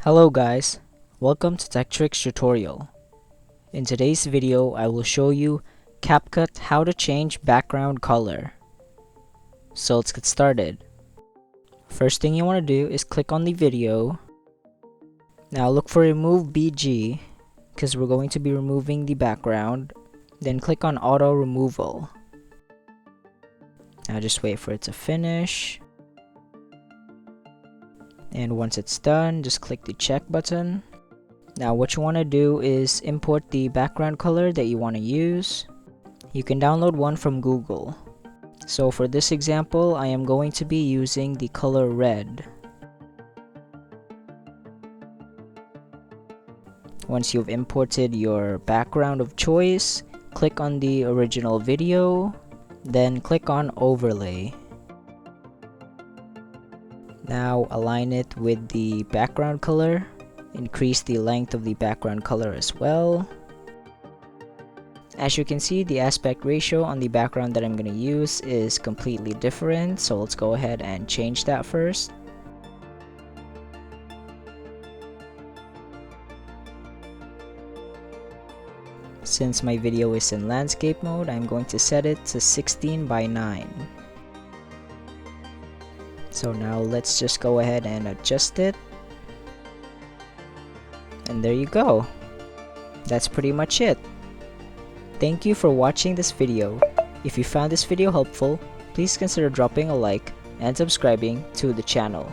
Hello guys, welcome to Tech Tricks tutorial. In today's video, I will show you CapCut how to change background color. So let's get started. First thing you want to do is click on the video. Now look for Remove BG because we're going to be removing the background. Then click on Auto Removal. Now just wait for it to finish. And once it's done, just click the check button. Now what you want to do is import the background color that you want to use. You can download one from Google. So for this example, I am going to be using the color red. Once you've imported your background of choice, click on the original video, then click on Overlay. Now align it with the background color. Increase the length of the background color as well. As you can see, the aspect ratio on the background that I'm going to use is completely different, so let's go ahead and change that first. Since my video is in landscape mode, I'm going to set it to 16:9. So now let's just go ahead and adjust it. And there you go. That's pretty much it. Thank you for watching this video. If you found this video helpful, please consider dropping a like and subscribing to the channel.